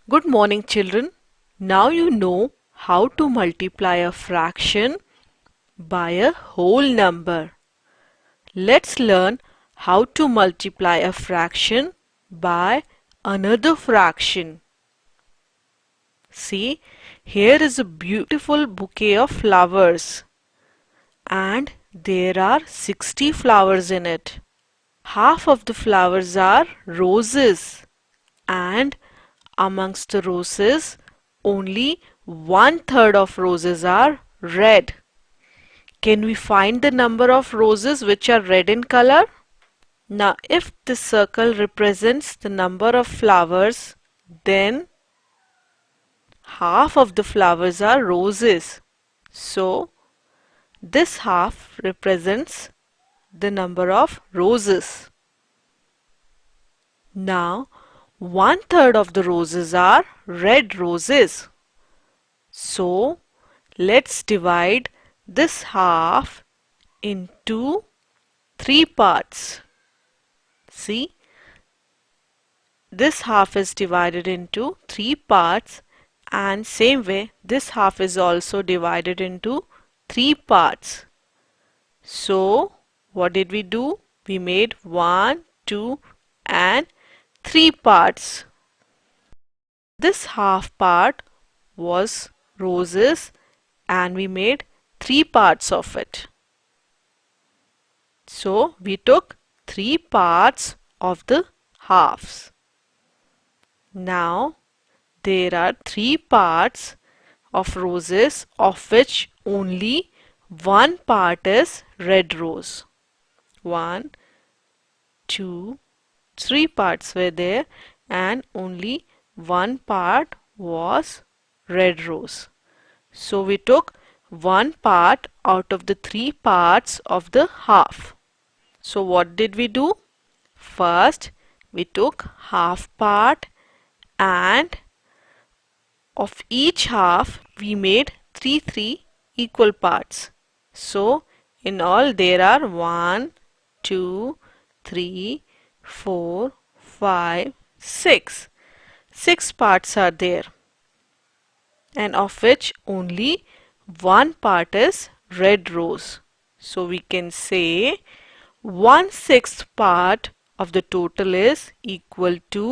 Good morning, children. Now you know how to multiply a fraction by a whole number. Let's learn how to multiply a fraction by another fraction. See, here is a beautiful bouquet of flowers, and there are 60 flowers in it. Half of the flowers are roses, and amongst the roses, only 1/3 of roses are red. Can we find the number of roses which are red in color? Now, if this circle represents the number of flowers, then half of the flowers are roses. So, this half represents the number of roses. Now, 1/3 of the roses are red roses. So, let's divide this half into 3 parts. See, this half is divided into 3 parts, and same way this half is also divided into 3 parts. So, what did we do? We made 1, 2 and 3 parts. This half part was roses and we made 3 parts of it. So we took 3 parts of the halves. Now there are 3 parts of roses, of which only one part is red rose. 1, 2, 3 parts were there and only one part was red rose. So we took one part out of the 3 parts of the half. So what did we do? First we took half part, and of each half we made 3 equal parts. So in all there are 1, 2, 3, 4, 5, 6. 6 parts are there, and of which only one part is red rose. So we can say 1/6 part of the total is equal to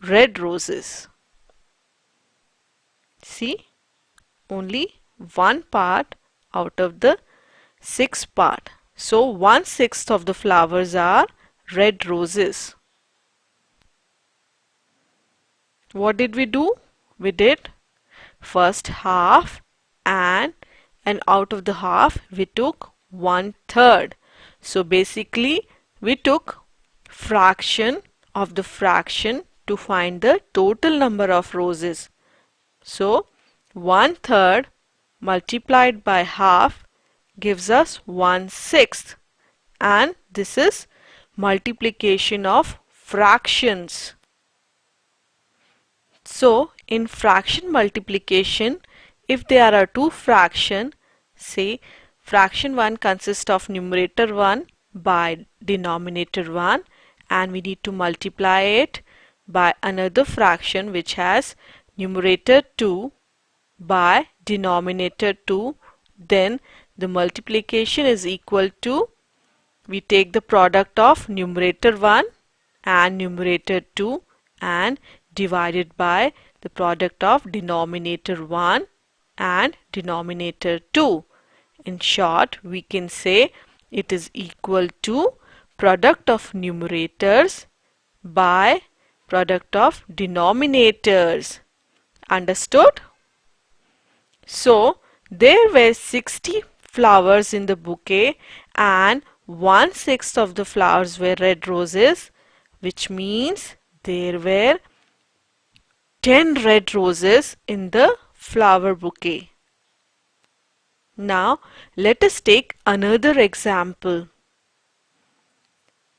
red roses. See, only one part out of the 6 part. So 1/6 of the flowers are red roses. What did we do? We did first half, and out of the half we took 1/3. So basically we took fraction of the fraction to find the total number of roses. So 1/3 multiplied by half gives us 1/6, and this is multiplication of fractions. So in fraction multiplication, if there are two fractions, say fraction 1 consists of numerator 1 by denominator 1, and we need to multiply it by another fraction which has numerator 2 by denominator 2, then the multiplication is equal to, we take the product of numerator 1 and numerator 2 and divided by the product of denominator 1 and denominator 2. In short, we can say it is equal to product of numerators by product of denominators. Understood? So there were 60 flowers in the bouquet, and 1/6 of the flowers were red roses, which means there were 10 red roses in the flower bouquet. Now let us take another example.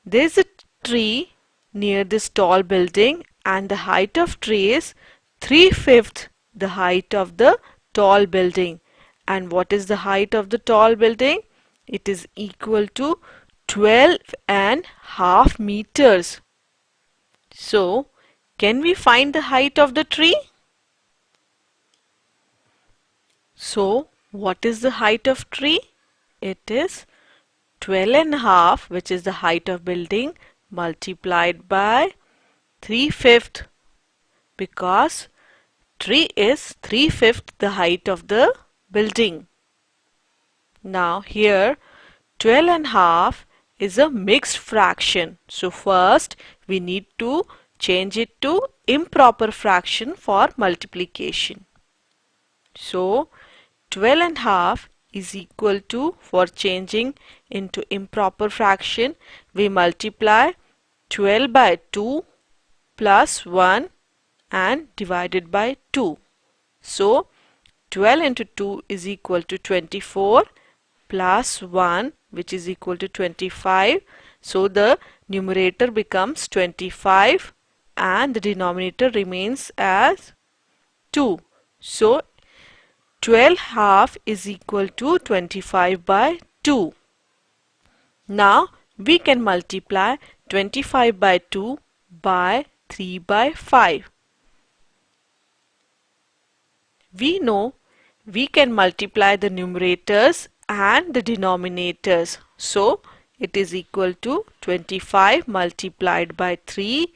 There is a tree near this tall building, and the height of tree is 3/5 the height of the tall building. And what is the height of the tall building? It is equal to 12.5 meters. So Can we find the height of the tree? So, what is the height of tree? It is 12.5, which is the height of building, multiplied by 3/5, because tree is 3/5 the height of the building. Now here 12.5 is a mixed fraction. So first we need to change it to improper fraction for multiplication. So 12.5 is equal to, for changing into improper fraction, we multiply 12 by 2 plus 1 and divided by 2. So 12 into 2 is equal to 24 plus 1, which is equal to 25. So the numerator becomes 25 and the denominator remains as 2. So 12/2 is equal to 25 by 2. Now we can multiply 25 by 2 by 3 by 5. We know we can multiply the numerators and the denominators. So it is equal to 25 multiplied by 3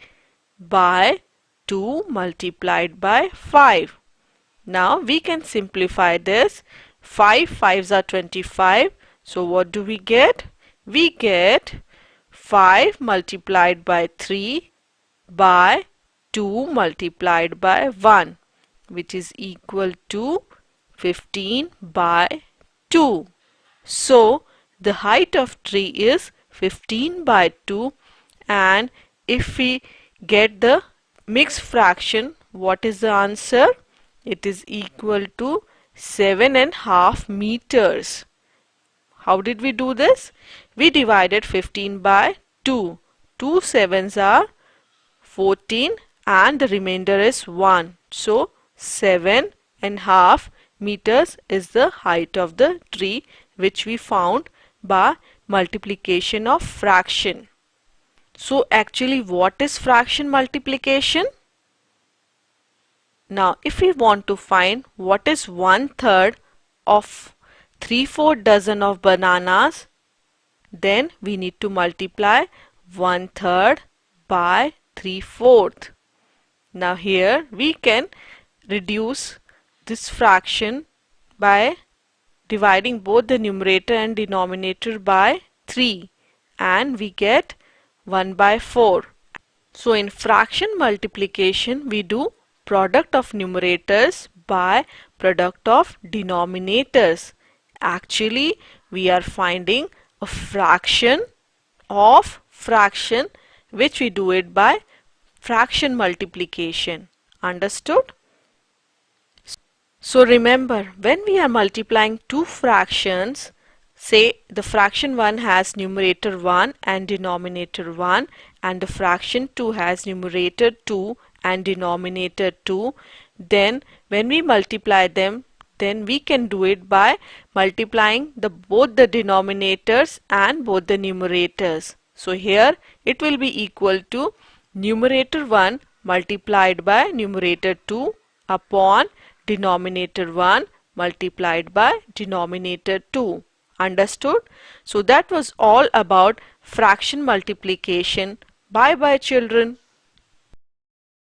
by 2 multiplied by 5. Now we can simplify this. 5 5s are 25. So what do we get? We get 5 multiplied by 3 by 2 multiplied by 1, which is equal to 15 by 2. So the height of tree is 15 by 2, and if we get the mixed fraction, what is the answer? It is equal to 7.5 meters. How did we do this? We divided 15 by 2. 2 sevens are 14 and the remainder is 1. So 7.5 meters is the height of the tree, which we found by multiplication of fraction. So actually, what is fraction multiplication? Now if we want to find what is 1/3 of 3/4 dozen of bananas, then we need to multiply 1/3 by 3/4. Now here we can reduce this fraction by dividing both the numerator and denominator by 3, and we get 1 by 4. So in fraction multiplication we do product of numerators by product of denominators. Actually we are finding a fraction of fraction, which we do it by fraction multiplication. Understood? So remember, when we are multiplying two fractions, say the fraction 1 has numerator 1 and denominator 1, and the fraction 2 has numerator 2 and denominator 2, then when we multiply them, then we can do it by multiplying both the denominators and both the numerators. So here it will be equal to numerator 1 multiplied by numerator 2 upon denominator 1 multiplied by denominator 2. Understood? So that was all about fraction multiplication. Bye bye children.